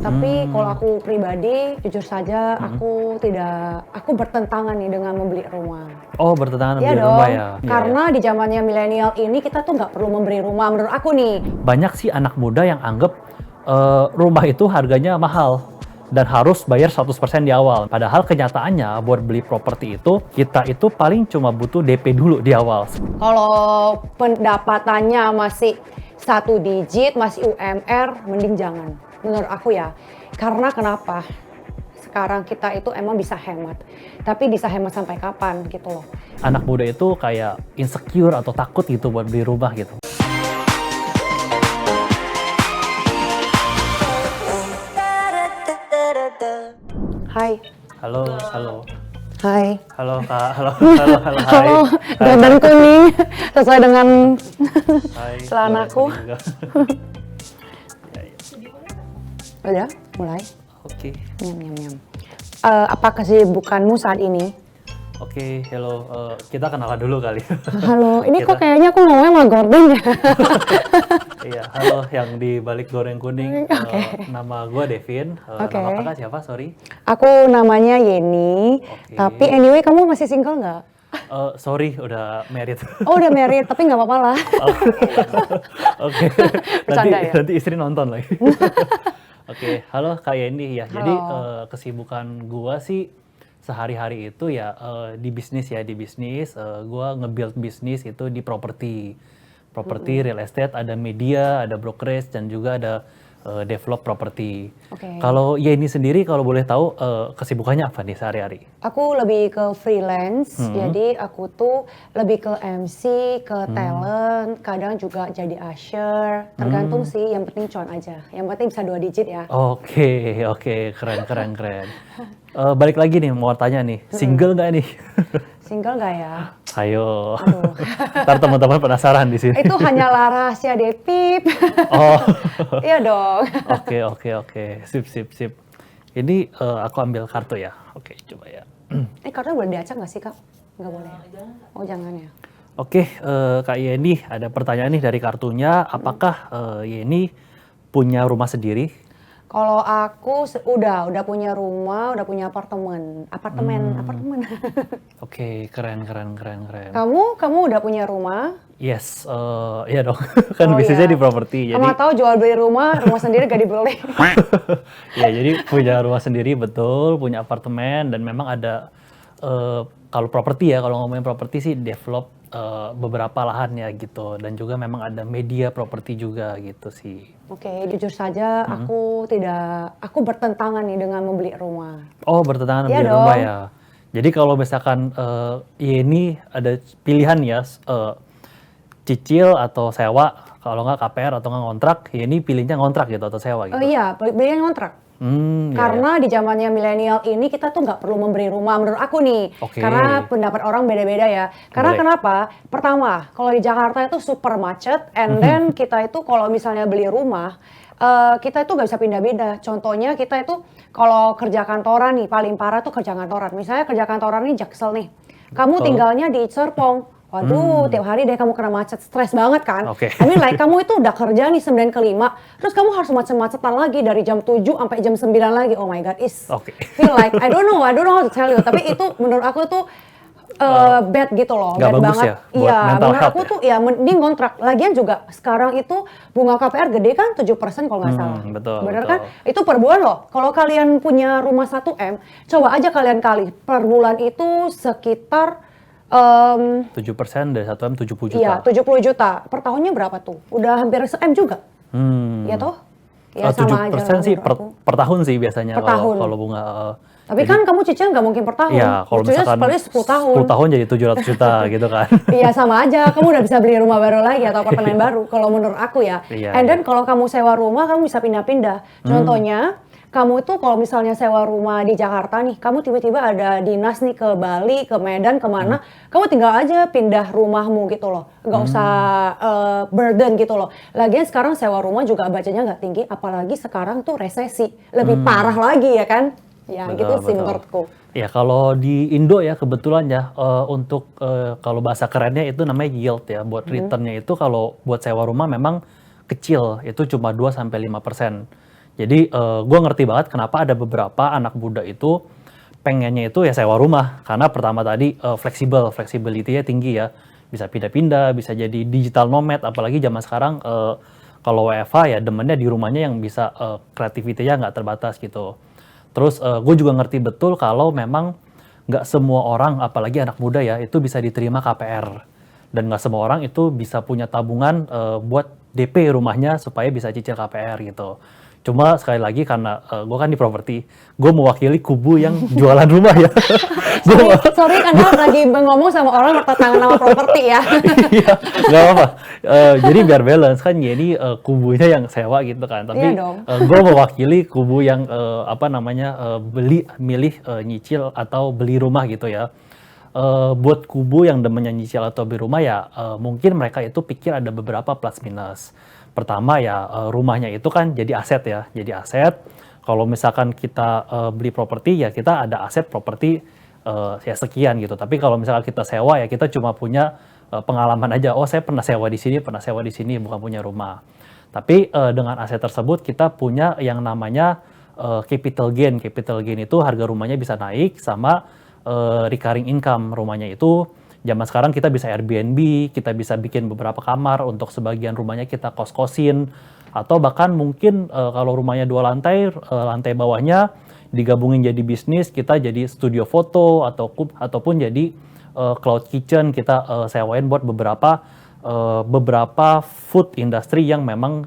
Tapi kalau aku pribadi, jujur saja aku bertentangan nih dengan membeli rumah. Oh, bertentangan Iya membeli dong, rumah ya? Iya, karena di zamannya milenial ini kita tuh nggak perlu membeli rumah menurut aku nih. Banyak sih anak muda yang anggap rumah itu harganya mahal dan harus bayar 100% di awal. Padahal kenyataannya buat beli properti itu, kita itu paling cuma butuh DP dulu di awal. Kalau pendapatannya masih 1 digit, masih UMR, mending jangan. Menurut aku ya. Karena kenapa? Sekarang kita itu emang bisa hemat. Tapi bisa hemat sampai kapan gitu loh. Anak muda itu kayak insecure atau takut gitu buat beli rumah gitu. Hai. Halo, halo. Hai. Halo Kak, halo, hai. Halo, dandan kuning sesuai dengan Hai, celanaku. boleh juga. Udah, mulai. Oke, Nyam. Apa kesibukanmu saat ini? oke, hello. Kita kenalan dulu kali. Halo, ini kok Kita- kayaknya aku ngomongnya sama Gordon ya? Iya, halo yang di balik goreng kuning. Nama gue Devin. Oke. Nama kakak siapa? Sorry. Aku namanya Yeni, Oke. tapi anyway kamu masih single nggak? Sorry, udah married. Oh udah married, tapi nggak apa-apa lah. Oke, Bercanda ya? nanti istri nonton lagi. Oke, halo Kak Yeni ya. Jadi kesibukan gua sih sehari-hari itu ya di bisnis ya, gua nge-build bisnis itu di properti, real estate, ada media, ada brokerage dan juga ada develop properti. Oke. Kalau Yeni sendiri kalau boleh tahu kesibukannya apa nih sehari-hari? Aku lebih ke freelance, jadi aku tuh lebih ke MC, ke talent, kadang juga jadi usher, tergantung sih, yang penting cuan aja. Yang penting bisa 2 digit ya. Oke, keren. Balik lagi nih, mau tanya nih, single nggak nih? Single nggak ya? Ayo, Aduh. ntar teman-teman penasaran di sini. Itu hanyalah rahasia Depip. Oh, Iya dong. oke, sip. Ini aku ambil kartu ya. Oke, coba ya. Karena boleh diacak nggak sih Kak? Nggak boleh. Oh jangan ya. Oke, Kak Yeni, ada pertanyaan nih dari kartunya. Apakah Yeni punya rumah sendiri? Kalau aku udah punya rumah, udah punya apartemen. Oke, keren. Kamu udah punya rumah? Yes, iya dong. Kan Oh, bisnisnya iya. di properti. Kamu tahu jual beli rumah sendiri gak dibeli. Ya, jadi punya rumah sendiri betul, punya apartemen dan memang ada kalau properti ya, kalau ngomongin properti sih develop beberapa lahan ya gitu dan juga memang ada media properti juga gitu sih. Oke, jujur saja aku bertentangan nih dengan membeli rumah. Oh, bertentangan Iya beli dong. rumah ya. Jadi kalau misalkan ini ada pilihan ya cicil atau sewa, kalau nggak KPR atau nggak ngontrak, ini pilihnya ngontrak gitu atau sewa gitu. Iya, belinya ngontrak. Iya. Karena di zamannya milenial ini kita tuh nggak perlu memberi rumah menurut aku nih. Oke. Karena pendapat orang beda-beda ya. Karena Boleh. kenapa? Pertama, kalau di Jakarta itu super macet, and then kita itu kalau misalnya beli rumah, kita itu nggak bisa pindah-pindah. Contohnya kita itu kalau kerja kantoran nih, paling parah tuh kerja kantoran. Misalnya kerja kantoran nih Jaksel nih. Kamu Betul. tinggalnya di Serpong. Waduh, tiap hari deh kamu kena macet, stres banget kan? Oke. I mean like kamu itu udah kerja nih 9 ke 5, terus kamu harus macet-macetan lagi dari jam 7 sampai jam 9 lagi. Oh my god, Oke. feel like I don't know how to tell you. Tapi itu menurut aku tuh bad gitu loh, Nggak bad bagus banget. ya, buat Iya, mental menurut health aku ya? tuh ya mending kontrak. Lagian juga sekarang itu bunga KPR gede kan 7% kalau nggak salah. betul, Bener betul. kan? Itu per bulan loh. Kalau kalian punya rumah 1M, coba aja kalian kali per bulan itu sekitar 7% dari 1M 70 juta. iya, 70 juta. Per tahunnya berapa tuh? Udah hampir se-M juga. Ya toh? Ya sama aja 7% lah sih menurut aku. per tahun sih biasanya Per tahun. kalau bunga. Tapi kan kamu cicil nggak mungkin per tahun. Iya, kalau Cicilnya misalkan paling 10 tahun. 10 tahun jadi 700 juta gitu kan. Iya sama aja, kamu udah bisa beli rumah baru lagi atau apartemen baru kalau menurut aku ya. Iya, And then iya. kalau kamu sewa rumah, kamu bisa pindah-pindah. Contohnya, kamu itu kalau misalnya sewa rumah di Jakarta nih, kamu tiba-tiba ada dinas nih ke Bali, ke Medan, kemana, kamu tinggal aja pindah rumahmu gitu loh. Nggak usah burden gitu loh. Lagian sekarang sewa rumah juga budgetnya nggak tinggi, apalagi sekarang tuh resesi. Lebih parah lagi ya kan? Ya gitu sih menurutku. Ya kalau di Indo ya kebetulan ya untuk kalau bahasa kerennya itu namanya yield ya. Buat returnnya itu kalau buat sewa rumah memang kecil, itu cuma 2-5%. Jadi gue ngerti banget kenapa ada beberapa anak muda itu pengennya itu ya sewa rumah. Karena pertama tadi flexibility-nya tinggi ya. Bisa pindah-pindah, bisa jadi digital nomad. Apalagi zaman sekarang kalau WFH ya demennya di rumahnya yang bisa kreativitinya nggak terbatas gitu. Terus gue juga ngerti betul kalau memang nggak semua orang, apalagi anak muda ya, itu bisa diterima KPR. Dan nggak semua orang itu bisa punya tabungan buat DP rumahnya supaya bisa cicil KPR gitu. Cuma sekali lagi karena gue kan di properti, gue mewakili kubu yang jualan rumah ya. Sorry karena lagi ngomong sama orang bertentangan nama properti ya. Iya, nggak apa-apa. Jadi biar balance kan, jadi kubunya yang sewa gitu kan. Tapi gue mewakili kubu yang milih nyicil atau beli rumah gitu ya. Buat kubu yang demennya nyicil atau beli rumah ya, mungkin mereka itu pikir ada beberapa plus minus. Pertama ya rumahnya itu kan jadi aset ya, jadi aset. Kalau misalkan kita beli properti ya kita ada aset properti ya sekian gitu. Tapi kalau misalkan kita sewa ya kita cuma punya pengalaman aja. Oh saya pernah sewa di sini, bukan punya rumah. Tapi dengan aset tersebut kita punya yang namanya capital gain. Capital gain itu harga rumahnya bisa naik sama recurring income rumahnya itu. Zaman sekarang kita bisa Airbnb, kita bisa bikin beberapa kamar, untuk sebagian rumahnya kita kos-kosin, atau bahkan mungkin kalau rumahnya 2 lantai, lantai bawahnya digabungin jadi bisnis, kita jadi studio foto, ataupun jadi cloud kitchen, kita sewain buat beberapa food industry yang memang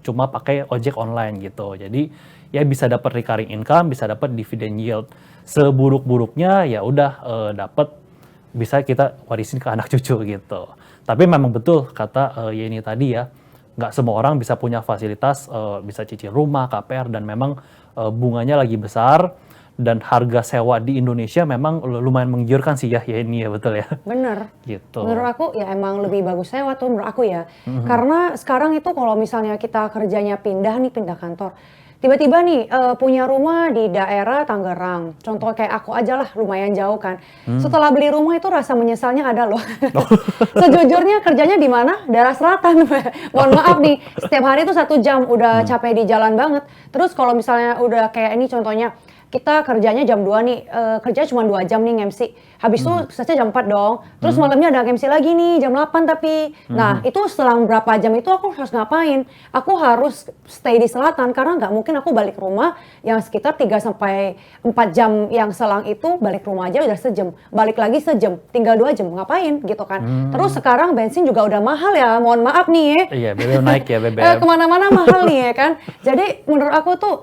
cuma pakai ojek online gitu. Jadi ya bisa dapat recurring income, bisa dapat dividend yield. Seburuk-buruknya ya udah dapat, bisa kita warisin ke anak cucu gitu. Tapi memang betul kata Yeni tadi ya, nggak semua orang bisa punya fasilitas, bisa cicil rumah, KPR, dan memang bunganya lagi besar, dan harga sewa di Indonesia memang lumayan menggiurkan sih ya Yeni ya, betul ya? Bener. Gitu. Menurut aku ya emang lebih bagus sewa tuh menurut aku ya. Karena sekarang itu kalau misalnya kita kerjanya pindah kantor. Tiba-tiba nih punya rumah di daerah Tangerang. Contoh kayak aku aja lah, lumayan jauh kan. Setelah beli rumah itu rasa menyesalnya ada loh. Sejujurnya kerjanya di mana? Daerah selatan. Mohon maaf nih, setiap hari itu 1 jam udah capek di jalan banget. Terus kalau misalnya udah kayak ini contohnya, kita kerjanya jam 2 nih, kerja cuma 2 jam nih nge-MC. Habis itu selesai jam 4 dong. Terus malamnya ada nge-MC lagi nih, jam 8 tapi. Nah, itu selang berapa jam itu aku harus ngapain? Aku harus stay di selatan, karena nggak mungkin aku balik rumah yang sekitar 3-4 jam yang selang itu, balik rumah aja udah sejam. Balik lagi sejam, tinggal 2 jam, ngapain gitu kan. Terus sekarang bensin juga udah mahal ya, mohon maaf nih ya. Iya, BBM naik ya, BBM. Kemana-mana mahal nih ya kan. Jadi menurut aku tuh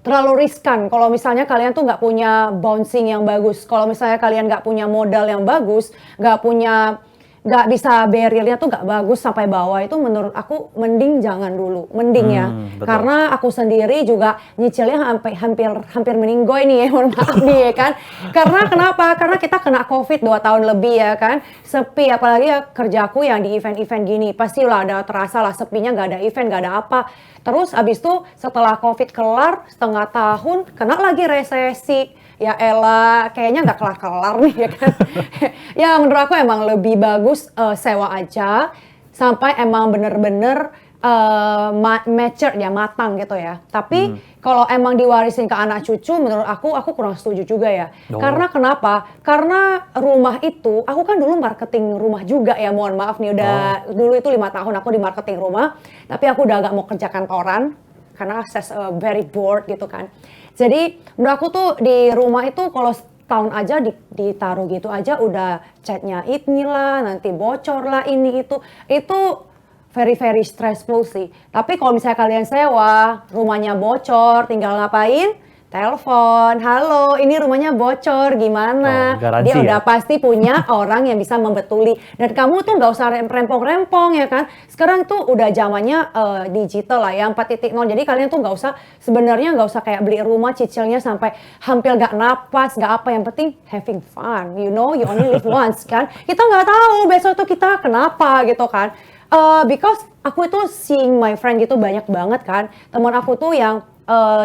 terlalu riskan kalau misalnya kalian tuh nggak punya bouncing yang bagus. Kalau misalnya kalian nggak punya modal yang bagus, nggak bisa barriernya tuh nggak bagus sampai bawah, itu menurut aku mending jangan dulu, mending ya. Betul. Karena aku sendiri juga nyicilnya hampir meninggoy nih ya, mohon maaf nih ya kan. Karena kenapa? Karena kita kena COVID 2 tahun lebih ya kan, sepi, apalagi ya kerjaku yang di event-event gini, pastilah ada terasa lah sepinya, nggak ada event, nggak ada apa. Terus abis itu setelah COVID kelar setengah tahun, kena lagi resesi. Ya elah, kayaknya nggak kelar-kelar nih ya kan. Ya menurut aku emang lebih bagus sewa aja sampai emang bener-bener mature ya, matang gitu ya. Tapi kalau emang diwarisin ke anak cucu, menurut aku kurang setuju juga ya. Karena kenapa? Karena rumah itu, aku kan dulu marketing rumah juga ya, mohon maaf nih, udah dulu itu 5 tahun aku di marketing rumah, tapi aku udah agak mau kerja kantoran karena very bored gitu kan. Jadi menurut aku tuh di rumah itu kalau tahun aja ditaruh gitu aja udah catnya inilah, nanti bocor lah ini itu very stressful sih. Tapi kalau misalnya kalian sewa, rumahnya bocor, tinggal ngapain? Telepon, halo, ini rumahnya bocor, gimana? Dia udah pasti punya orang yang bisa membetuli. Dan kamu tuh nggak usah rempong-rempong ya kan? Sekarang tuh udah zamannya digital lah ya, 4.0. Jadi kalian tuh sebenarnya nggak usah kayak beli rumah cicilnya sampai hampir nggak napas, nggak apa. Yang penting having fun, you know, you only live once kan? Kita nggak tahu besok tuh kita kenapa gitu kan? Because aku itu seeing my friend gitu banyak banget kan, teman aku tuh yang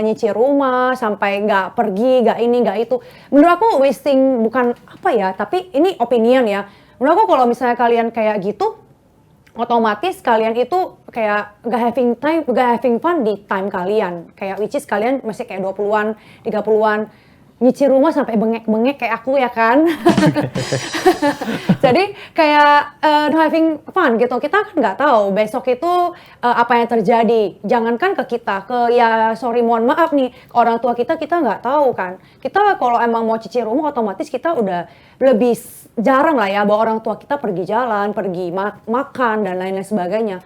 nyicil rumah sampai nggak pergi, nggak ini, nggak itu. Menurut aku wasting, bukan apa ya, tapi ini opinion ya. Menurut aku kalau misalnya kalian kayak gitu, otomatis kalian itu kayak gak having fun di time kalian. Kayak which is kalian masih kayak 20-an, 30-an, nyicil rumah sampai bengek-bengek kayak aku ya kan. Jadi kayak having fun gitu. Kita kan nggak tahu besok itu apa yang terjadi. Jangankan ke kita, sorry mohon maaf nih, orang tua kita nggak tahu kan. Kita kalau emang mau cicil rumah otomatis kita udah lebih jarang lah ya bawa orang tua kita pergi jalan, pergi makan dan lain-lain sebagainya.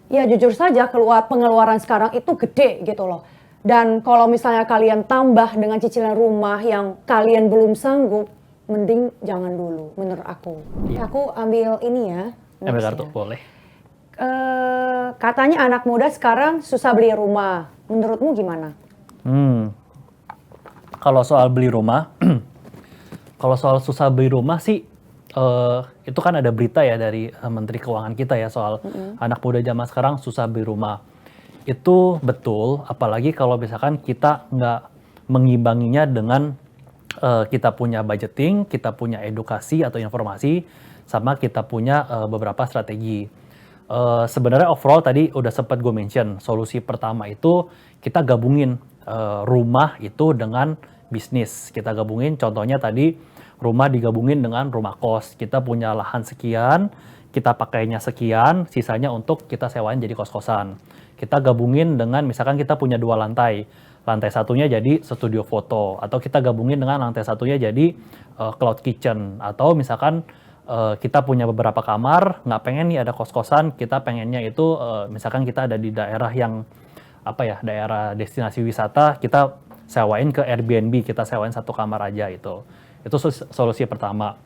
Ya jujur saja pengeluaran sekarang itu gede gitu loh. Dan kalau misalnya kalian tambah dengan cicilan rumah yang kalian belum sanggup, mending jangan dulu menurut aku. Iya. Aku ambil ini ya. Ambil kartu, boleh. Katanya anak muda sekarang susah beli rumah. Menurutmu gimana? Kalau soal beli rumah, kalau soal susah beli rumah sih, itu kan ada berita ya dari Menteri Keuangan kita ya soal anak muda zaman sekarang susah beli rumah. Itu betul, apalagi kalau misalkan kita nggak mengimbanginya dengan kita punya budgeting, kita punya edukasi atau informasi, sama kita punya beberapa strategi. Sebenarnya overall tadi udah sempat gue mention, solusi pertama itu kita gabungin rumah itu dengan bisnis. Kita gabungin, contohnya tadi rumah digabungin dengan rumah kos. Kita punya lahan sekian, kita pakainya sekian, sisanya untuk kita sewain jadi kos-kosan. Kita gabungin dengan misalkan kita punya 2 lantai. Lantai satunya jadi studio foto, atau kita gabungin dengan lantai satunya jadi cloud kitchen, atau misalkan kita punya beberapa kamar, nggak pengen nih ada kos-kosan, kita pengennya itu misalkan kita ada di daerah yang daerah destinasi wisata, kita sewain ke Airbnb, kita sewain 1 kamar aja itu. Itu solusi pertama.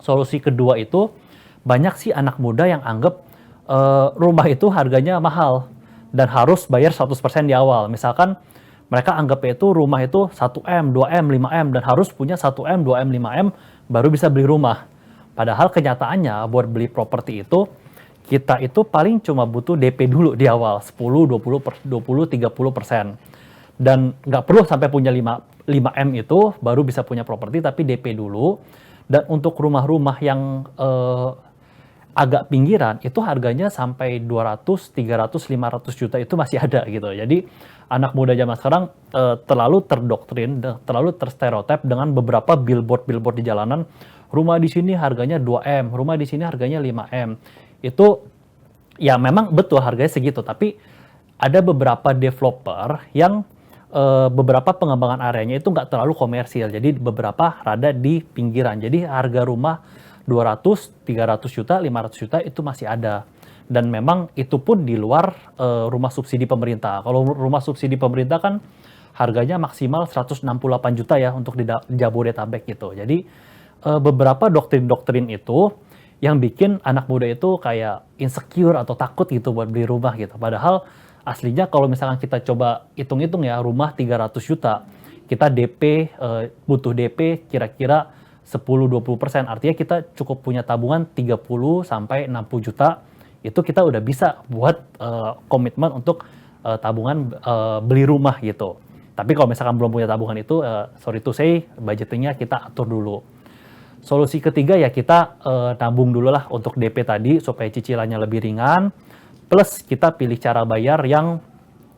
Solusi kedua itu banyak sih anak muda yang anggap rumah itu harganya mahal dan harus bayar 100% di awal. Misalkan mereka anggapnya itu rumah itu 1M, 2M, 5M dan harus punya 1M, 2M, 5M baru bisa beli rumah. Padahal kenyataannya buat beli properti itu kita itu paling cuma butuh DP dulu di awal 10, 20, 30%. Dan nggak perlu sampai punya 5M itu baru bisa punya properti, tapi DP dulu. Dan untuk rumah-rumah yang agak pinggiran itu harganya sampai 200, 300, 500 juta itu masih ada gitu. Jadi anak muda zaman sekarang terlalu terdoktrin, terlalu terstereotip dengan beberapa billboard di jalanan. Rumah di sini harganya 2M, rumah di sini harganya 5M. Itu ya memang betul harganya segitu, tapi ada beberapa developer yang beberapa pengembangan areanya itu nggak terlalu komersil. Jadi beberapa rada di pinggiran. Jadi harga rumah 200, 300 juta, 500 juta itu masih ada. Dan memang itu pun di luar rumah subsidi pemerintah. Kalau rumah subsidi pemerintah kan harganya maksimal 168 juta ya untuk di Jabodetabek gitu. Jadi beberapa doktrin-doktrin itu yang bikin anak muda itu kayak insecure atau takut gitu buat beli rumah gitu. Padahal aslinya kalau misalkan kita coba hitung-hitung ya, rumah 300 juta, kita DP, butuh DP kira-kira 10-20%, artinya kita cukup punya tabungan 30 sampai 60 juta, itu kita udah bisa buat komitmen untuk tabungan beli rumah gitu. Tapi kalau misalkan belum punya tabungan itu, sorry to say, budgetingnya kita atur dulu. Solusi ketiga ya kita nabung dulu lah untuk DP tadi supaya cicilannya lebih ringan, plus kita pilih cara bayar yang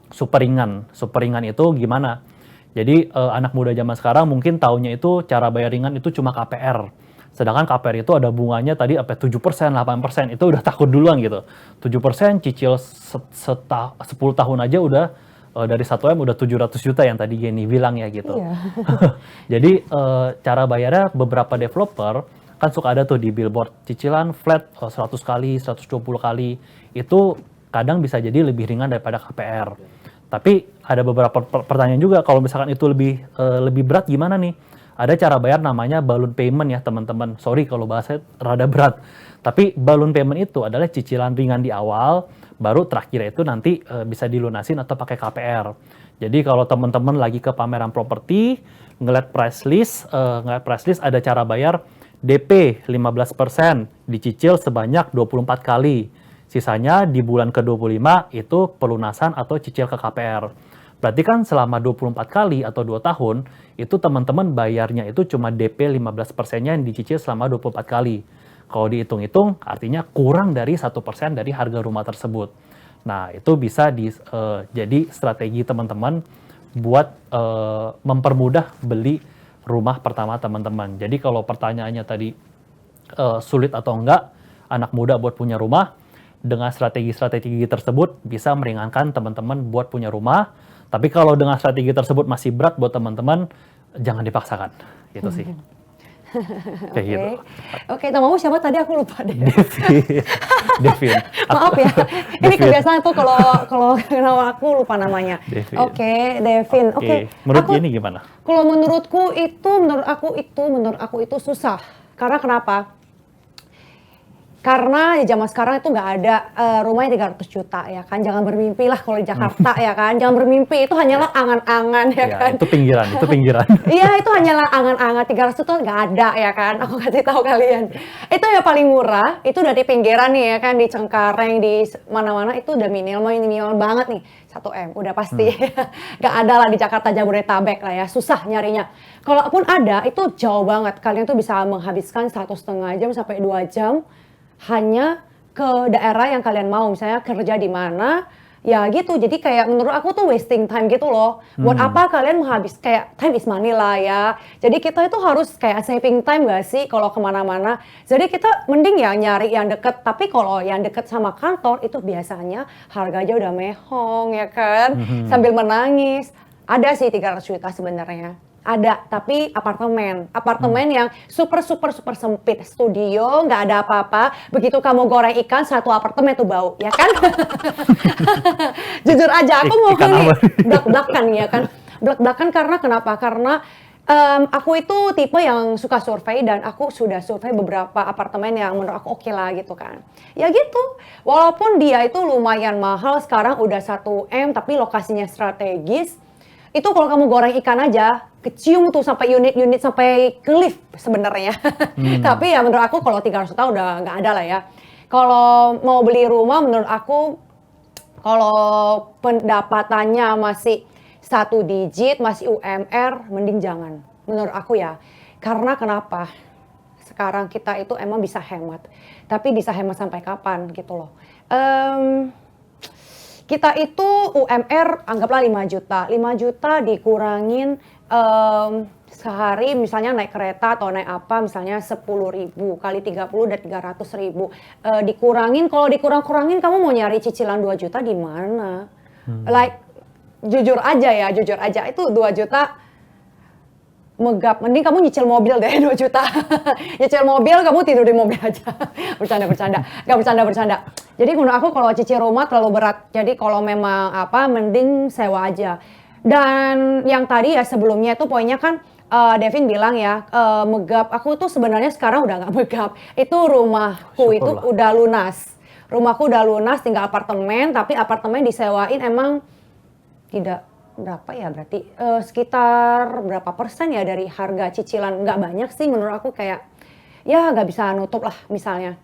super ringan. Super ringan itu gimana? Jadi anak muda zaman sekarang mungkin taunya itu cara bayar ringan itu cuma KPR. Sedangkan KPR itu ada bunganya tadi apa 7%, 8%, itu udah takut duluan gitu. 7% cicil 10 tahun aja udah dari 1M udah 700 juta yang tadi Yeni bilang ya gitu. Iya. Jadi cara bayarnya beberapa developer kan suka ada tuh di billboard cicilan flat 100 kali, 120 kali. Itu kadang bisa jadi lebih ringan daripada KPR. Tapi ada beberapa pertanyaan juga, kalau misalkan itu lebih berat gimana nih? Ada cara bayar namanya balloon payment ya teman-teman. Sorry kalau bahasanya rada berat. Tapi balloon payment itu adalah cicilan ringan di awal, baru terakhir itu nanti bisa dilunasin atau pakai KPR. Jadi kalau teman-teman lagi ke pameran properti, ngeliat price list ada cara bayar DP 15%, dicicil sebanyak 24 kali. Sisanya di bulan ke-25 itu pelunasan atau cicil ke KPR. Berarti kan selama 24 kali atau 2 tahun, itu teman-teman bayarnya itu cuma DP 15%-nya yang dicicil selama 24 kali. Kalau dihitung-hitung artinya kurang dari 1% dari harga rumah tersebut. Nah, itu bisa jadi strategi teman-teman buat mempermudah beli rumah pertama teman-teman. Jadi kalau pertanyaannya tadi sulit atau enggak anak muda buat punya rumah, dengan strategi-strategi tersebut bisa meringankan teman-teman buat punya rumah. Tapi kalau dengan strategi tersebut masih berat buat teman-teman, jangan dipaksakan. Gitu sih. Kayak gitu. Oke, namamu siapa tadi? Aku lupa deh. Devin. Maaf ya, ini kebiasaan tuh kalau nama aku lupa namanya. Oke, Devin. Oke. Menurut ini gimana? Kalau menurut aku itu susah. Karena kenapa? Karena di zaman sekarang itu nggak ada rumahnya 300 juta ya kan. Jangan bermimpi lah kalau di Jakarta ya kan. Jangan bermimpi, itu hanyalah angan-angan ya kan. Itu pinggiran. Iya, itu hanyalah angan-angan. 300 juta nggak ada ya kan. Aku kasih tahu kalian. Itu yang paling murah, itu udah di pinggiran nih ya kan. Di Cengkareng, di mana-mana itu udah minimal banget nih. 1M, udah pasti. Nggak ada lah di Jakarta Jabodetabek lah ya. Susah nyarinya. Kalaupun ada, itu jauh banget. Kalian tuh bisa menghabiskan 1,5 jam sampai 2 jam hanya ke daerah yang kalian mau, misalnya kerja di mana, ya gitu. Jadi kayak menurut aku tuh wasting time gitu loh. Buat apa kalian kayak time is money lah ya. Jadi kita itu harus kayak saving time gak sih kalau kemana-mana. Jadi kita mending ya nyari yang deket. Tapi kalau yang deket sama kantor itu biasanya harganya udah mehong ya kan. Sambil menangis. Ada sih 300 juta sebenarnya. Ada, tapi apartemen yang super sempit, studio, nggak ada apa-apa. Begitu kamu goreng ikan, satu apartemen tuh bau, ya kan? Jujur aja, aku mau nih belak-belakan ya kan. Belak-belakan karena kenapa? Karena aku itu tipe yang suka survei dan aku sudah survei beberapa apartemen yang menurut aku oke lah gitu kan. Ya gitu, walaupun dia itu lumayan mahal, sekarang udah 1M tapi lokasinya strategis. Itu kalau kamu goreng ikan aja, kecium tuh sampai unit-unit sampai ke lift sebenarnya. Tapi ya menurut aku kalau 300 juta udah nggak ada lah ya. Kalau mau beli rumah menurut aku, kalau pendapatannya masih 1 digit, masih UMR, mending jangan. Menurut aku ya. Karena kenapa? Sekarang kita itu emang bisa hemat. Tapi bisa hemat sampai kapan gitu loh. Kita itu UMR anggaplah 5 juta. 5 juta dikurangin sehari misalnya naik kereta atau naik apa misalnya 10.000 kali 30 udah 300.000. Dikurangin, kalau dikurang-kurangin kamu mau nyari cicilan 2 juta di mana? Like jujur aja itu 2 juta megap, mending kamu nyicil mobil deh 2 juta. Nyicil mobil, kamu tidur di mobil aja. Bercanda. Gak bercanda. Jadi menurut aku kalau cicil rumah terlalu berat. Jadi kalau memang mending sewa aja. Dan yang tadi ya sebelumnya itu poinnya kan Devin bilang ya, megap. Aku tuh sebenarnya sekarang udah gak megap. Itu rumahku itu udah lunas. Rumahku udah lunas, tinggal apartemen. Tapi apartemen disewain emang tidak berapa ya, berarti sekitar berapa persen ya dari harga cicilan. Nggak banyak sih menurut aku, kayak ya nggak bisa nutup lah misalnya.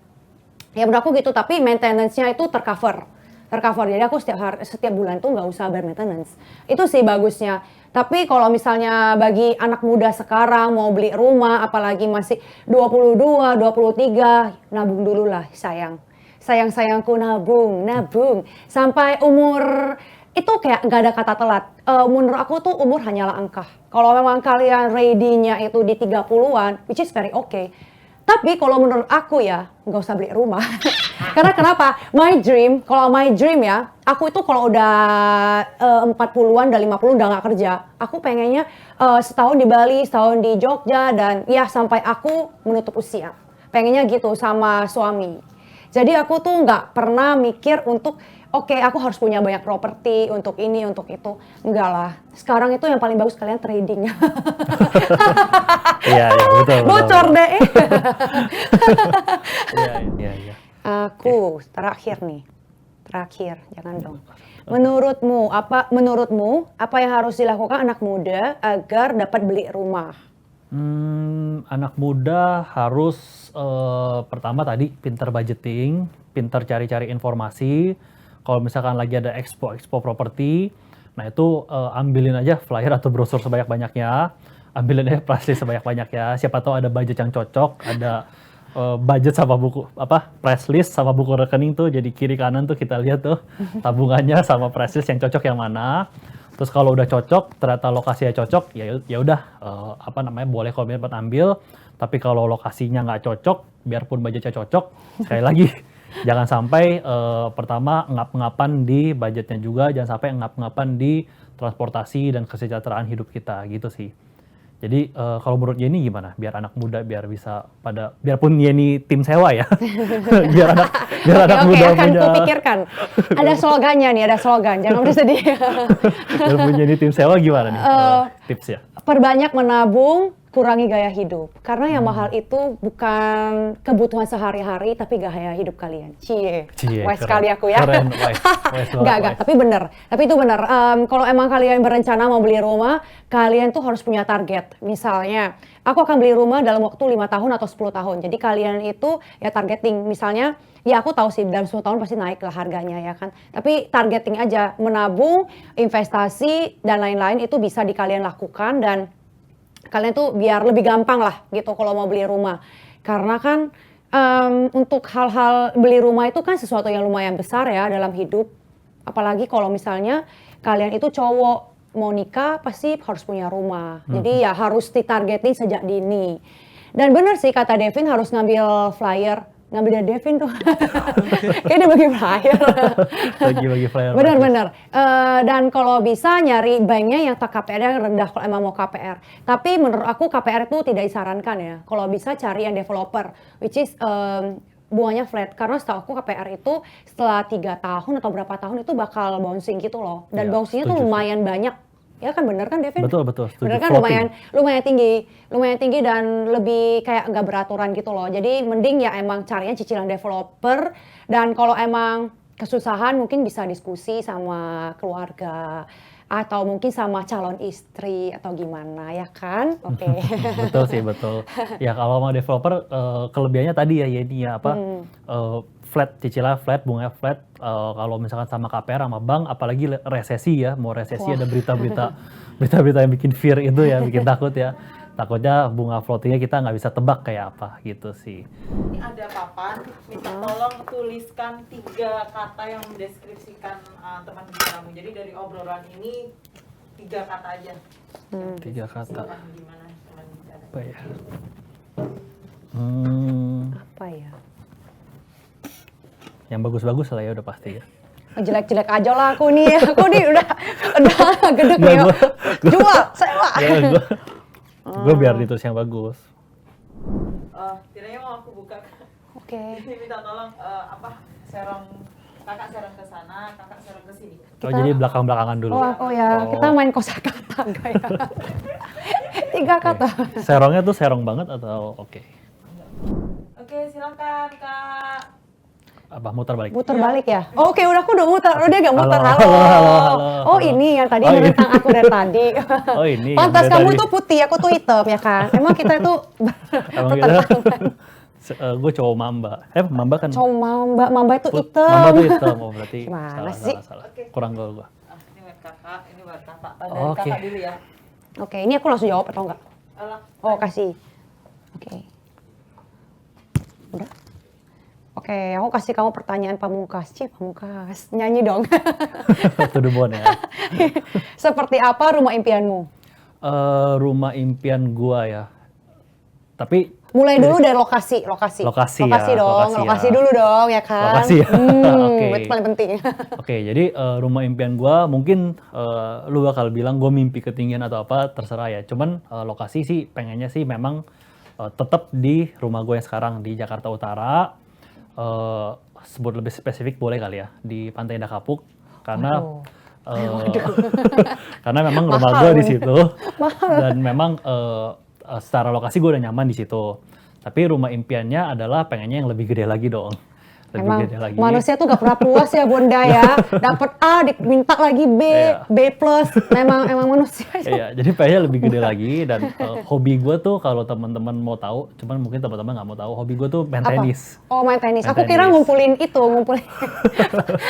Ya menurut aku gitu, tapi maintenance-nya itu tercover. Jadi aku setiap bulan tuh nggak usah bayar maintenance. Itu sih bagusnya. Tapi kalau misalnya bagi anak muda sekarang mau beli rumah, apalagi masih 22, 23, nabung dulu lah sayang. Sayang-sayangku nabung. Sampai umur itu kayak nggak ada kata telat. Menurut aku tuh umur hanyalah angka. Kalau memang kalian ready-nya itu di 30-an, which is very okay. Tapi kalau menurut aku ya, nggak usah beli rumah. Karena kenapa? My dream ya, aku itu kalau udah 40-an, udah 50 udah nggak kerja. Aku pengennya setahun di Bali, setahun di Jogja, dan ya sampai aku menutup usia. Pengennya gitu sama suami. Jadi aku tuh nggak pernah mikir untuk oke, aku harus punya banyak properti untuk ini, untuk itu. Enggak lah. Sekarang itu yang paling bagus kalian trading. Iya, betul. Bocor deh. Iya. Aku terakhir, jangan dong. Menurutmu apa yang harus dilakukan anak muda agar dapat beli rumah? Anak muda harus pertama tadi pintar budgeting, pintar cari-cari informasi. Kalau misalkan lagi ada expo properti, nah itu ambilin aja flyer atau brosur sebanyak-banyaknya, ambilin aja price list sebanyak-banyaknya. Siapa tahu ada budget yang cocok, ada budget sama buku price list sama buku rekening tuh jadi kiri kanan tuh kita lihat tuh tabungannya sama price list yang cocok yang mana. Terus kalau udah cocok, ternyata lokasinya cocok, ya udah boleh komitmen buat ambil. Tapi kalau lokasinya nggak cocok, biarpun budgetnya cocok, sekali lagi jangan sampai pertama ngap-ngapan di budgetnya juga, jangan sampai ngap-ngapan di transportasi dan kesejahteraan hidup kita gitu sih. Jadi kalau menurut Yeni gimana? Biar anak muda biar bisa biarpun Yeni tim sewa ya, biar anak muda akan punya. kupikirkan. Ada slogannya nih, ada slogan. Jangan bersedih. Biar punya Yeni tim sewa gimana nih tips ya? Perbanyak menabung, kurangi gaya hidup. Karena yang mahal itu bukan kebutuhan sehari-hari, tapi gaya hidup kalian. Cie, wise sekali aku ya. Keren, wise. Enggak, tapi bener. Tapi itu bener. Kalau emang kalian berencana mau beli rumah, kalian tuh harus punya target. Misalnya, aku akan beli rumah dalam waktu 5 tahun atau 10 tahun. Jadi kalian itu ya targeting. Misalnya, ya aku tahu sih dalam 10 tahun pasti naik lah harganya ya kan. Tapi targeting aja, menabung, investasi, dan lain-lain itu bisa kalian lakukan dan kalian tuh biar lebih gampang lah gitu kalau mau beli rumah. Karena kan untuk hal-hal beli rumah itu kan sesuatu yang lumayan besar ya dalam hidup. Apalagi kalau misalnya kalian itu cowok mau nikah pasti harus punya rumah. Jadi ya harus ditargeting sejak dini. Dan benar sih kata Devin harus ngambil flyer. Ngambil dari Devin tuh. Kayaknya dia bagi flyer. Bagi flyer. Benar-benar. Dan kalau bisa nyari banknya yang KPR yang rendah kalau emang mau KPR. Tapi menurut aku KPR itu tidak disarankan ya. Kalau bisa cari yang developer, which is bunganya flat. Karena setahu aku KPR itu setelah 3 tahun atau berapa tahun itu bakal bouncing gitu loh. Dan bouncingnya tuh lumayan banyak. Ya kan bener kan Devin? Betul. Bener kan lumayan tinggi dan lebih kayak nggak beraturan gitu loh. Jadi mending ya emang carinya cicilan developer dan kalau emang kesusahan mungkin bisa diskusi sama keluarga atau mungkin sama calon istri atau gimana ya kan? Oke. Betul. Ya kalau mau developer kelebihannya tadi ya Yeni ya flat, cicilan flat, bunganya flat. Kalau misalkan sama KPR sama bank, apalagi resesi ya, mau resesi ada berita-berita yang bikin fear itu ya, bikin takut ya. Takutnya bunga floatingnya kita nggak bisa tebak kayak apa gitu sih. Ini ada papan, minta tolong tuliskan 3 kata yang mendeskripsikan teman kamu. Jadi dari obrolan ini 3 kata aja. 3 kata. Gimana teman bicara? Apa ya? Apa ya? Yang bagus-bagus lah ya udah pasti ya. Jelek-jelek aja lah aku nih udah gedek nih. Jual, sewa. Gue biar ditulis yang bagus. Tiranya mau aku buka. Oke. Ini minta tolong kakak serong ke sana, kakak serong ke sini. Jadi belakang-belakangan dulu. Oh ya, kita main kosakata enggak ya? 3 kata. Serongnya tuh serong banget atau oke? Oke, silakan Kak. Apa muter balik? Muter balik ya? Oh, oke, aku udah muter. Oh, dia gak muter. Halo. Oh, ini yang tadi menentang aku dari tadi. Oh, ini. Pantas kamu tuh putih, aku tuh hitam ya kan? Emang kita tuh Emang kita gue cowok mamba. Mamba kan? Cowok mamba itu hitam. Mamba tuh hitam, berarti Gimana sih? salah. Kurang gue. Ini buat kakak, ini buat kakak. Oke. Kakak dulu ya. Oke, ini aku langsung jawab atau enggak? Oh, kasih. Oke. Udah. Oke, aku kasih kamu pertanyaan pamungkas. Pamungkas. Nyanyi dong. To the bone ya. Seperti apa rumah impianmu? Rumah impian gua ya. Tapi mulai dulu dari lokasi dulu dong ya kan. Lokasi ya. Oke. Itu paling penting. Oke, jadi rumah impian gua mungkin lu bakal bilang gua mimpi ketinggian atau apa terserah ya. Cuman lokasi sih pengennya sih memang tetap di rumah gue yang sekarang di Jakarta Utara. Sebut lebih spesifik boleh kali ya di Pantai Indah Kapuk karena karena memang rumah gue di situ dan memang secara lokasi gue udah nyaman di situ. Tapi rumah impiannya adalah pengennya yang lebih gede lagi dong. lebih Emang gede lagi. manusia tuh gak pernah puas ya Bunda ya. Dapat A, diminta lagi B, Iya. B+. Emang manusia. Iya, jadi pengennya lebih gede lagi dan hobi gue tuh kalau teman-teman mau tahu, cuman mungkin teman-teman nggak mau tahu, hobi gue tuh main Apa? tenis. Oh, main tenis. Main Aku kira tenis. ngumpulin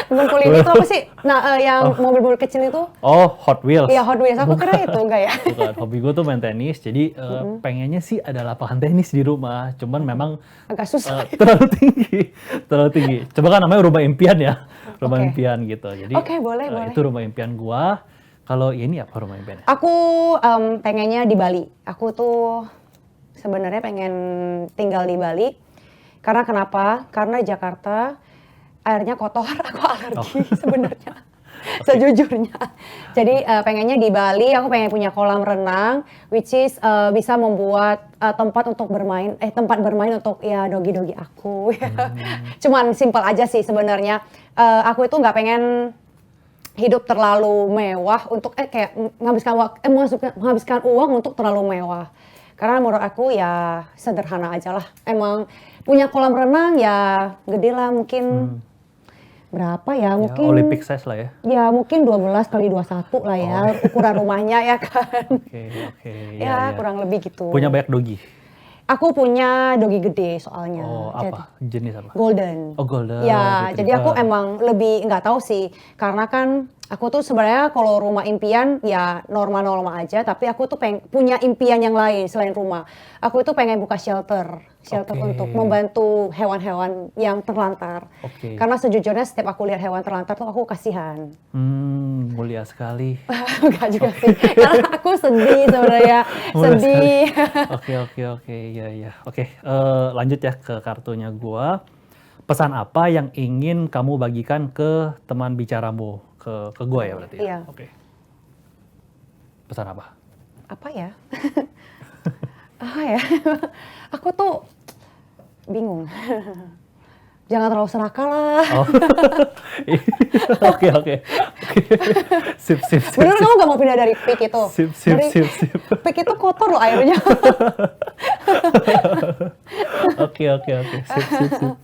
ngumpulin itu apa sih? Nah, yang mobil-mobil kecil itu. Oh, Hot Wheels. Iya, Hot Wheels. Aku kira itu enggak ya? Bukan, hobi gue tuh main tenis, jadi pengennya sih ada lapangan tenis di rumah, cuman memang Agak susah. terlalu tinggi. Coba kan namanya rumah impian ya, rumah Oke. impian gitu. Jadi Oke, boleh, boleh. itu rumah impian gua. Kalau ini apa rumah impiannya? Aku pengennya di Bali. Aku tuh sebenarnya pengen tinggal di Bali. Karena kenapa? Karena di Jakarta airnya kotor, aku alergi sebenarnya. Sejujurnya. Jadi pengennya di Bali, aku pengen punya kolam renang, which is bisa membuat tempat bermain untuk ya dogi-dogi aku. Cuman simpel aja sih sebenarnya. Aku itu nggak pengen hidup terlalu mewah untuk kayak menghabiskan uang untuk terlalu mewah. Karena menurut aku ya sederhana aja lah. Emang punya kolam renang ya gede lah mungkin berapa ya? Ya, Mungkin Olympic size lah ya. ya mungkin 12 kali 21 lah ya ukuran rumahnya ya kan. Oke. Ya kurang lebih gitu. Punya banyak dogi. Aku punya dogi gede soalnya. Oh, apa? Jenis apa? Golden. Oh, golden. Ya, Retriever. jadi aku emang lebih nggak tahu sih, karena kan aku tuh sebenarnya kalau rumah impian ya normal-normal aja, tapi aku tuh pengen punya impian yang lain selain rumah. Aku itu pengen buka shelter Oke. untuk membantu hewan-hewan yang terlantar. Oke. Karena sejujurnya setiap aku lihat hewan terlantar tuh aku kasihan. Mulia sekali. Enggak juga sih, karena aku sedih sebenarnya, Mulia sedih. Oke. Iya. Oke, lanjut ya ke kartunya gua. Pesan apa yang ingin kamu bagikan ke teman bicaramu? Ke gua ya berarti ya? Iya. Oke. Pesan apa? Apa ya? Aku tuh bingung. Jangan terlalu serakah lah. Oh. Oke. Sip. Bener kamu gak mau pindah dari pik itu? Sip. Pik itu kotor loh airnya. Oke. Sip.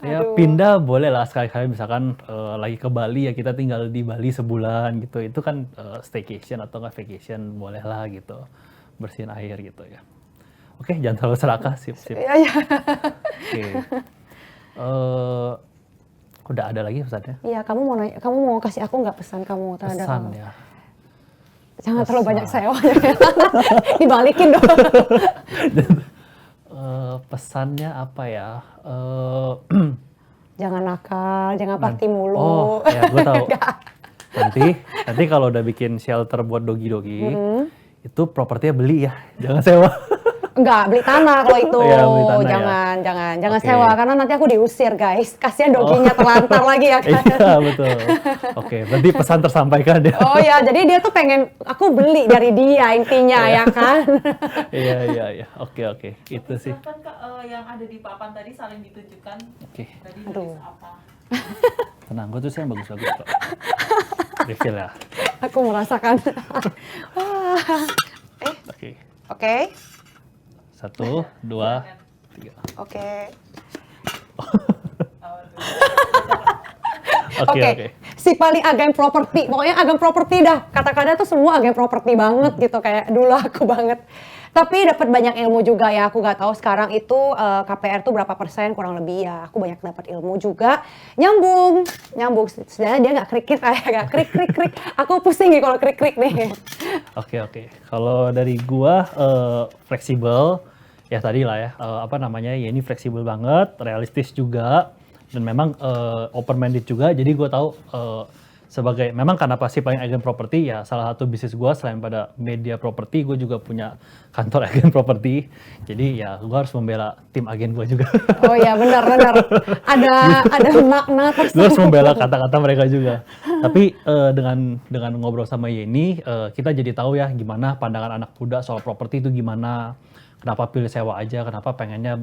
Ya Aduh. pindah boleh lah sekali-kali misalkan lagi ke Bali ya kita tinggal di Bali sebulan gitu. Itu kan staycation atau nggak vacation boleh lah gitu. Bersihin air gitu ya. Oke, jangan terlalu serakah. Sip. Iya. Oke. Udah ada lagi pesannya? Iya, kamu mau kasih aku nggak pesan kamu terhadap Pesan aku? ya. Jangan terlalu Pesan. banyak sewa. Dibalikin dong. Pesannya apa ya? Jangan nakal, jangan party mulu. Oh, ya gue tahu. Nanti kalau udah bikin shelter buat dogi-dogi, itu propertinya beli ya, jangan sewa. Enggak, beli tanah kalau itu. Iya, beli tanah Jangan Oke. sewa karena nanti aku diusir, guys. Kasihan doginya terlantar lagi ya kan. Iya betul. Oke, berarti pesan tersampaikan ya. Oh ya, jadi dia tuh pengen aku beli dari dia intinya ya kan. Iya. Oke. Itu sih. Silakan Kak, yang ada di papan tadi saling ditunjukkan. Oke, Tadi Aduh. nulis apa? tenang. Gue tuh sih yang bagus-bagus kok. Refill ya. Aku merasakan. Wah. Oke. Oke. 1, 2, 3. Oke. Oke. Si paling agen properti, pokoknya agen properti dah. Kata-kata tuh semua agen properti banget gitu kayak dulu aku banget. Tapi dapat banyak ilmu juga ya. Aku nggak tahu sekarang itu KPR tuh berapa persen kurang lebih ya. Aku banyak dapat ilmu juga. Nyambung. Sebenarnya dia nggak krik-krik kayak krik. Aku pusing nih kalau krik-krik nih. Oke. Kalau dari gua fleksibel ya tadi lah ya ya ini fleksibel banget, realistis juga dan memang open minded juga. Jadi gua tahu sebagai memang karena pasti paling agen properti ya salah satu bisnis gua selain pada media properti gua juga punya kantor agen properti. Jadi ya gua harus membela tim agen gua juga. Oh ya benar. Ada makna Gue harus membela kata-kata mereka juga. Tapi dengan ngobrol sama Yeni, kita jadi tahu ya gimana pandangan anak muda soal properti itu gimana. Kenapa pilih sewa aja, kenapa pengennya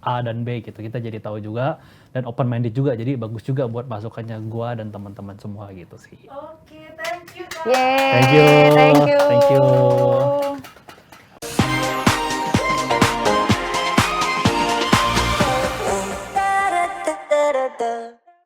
A dan B gitu. Kita jadi tahu juga dan open minded juga. Jadi bagus juga buat masukannya gua dan teman-teman semua gitu sih. Oke, thank you Kak. Yeay, Thank you. thank you. Thank you.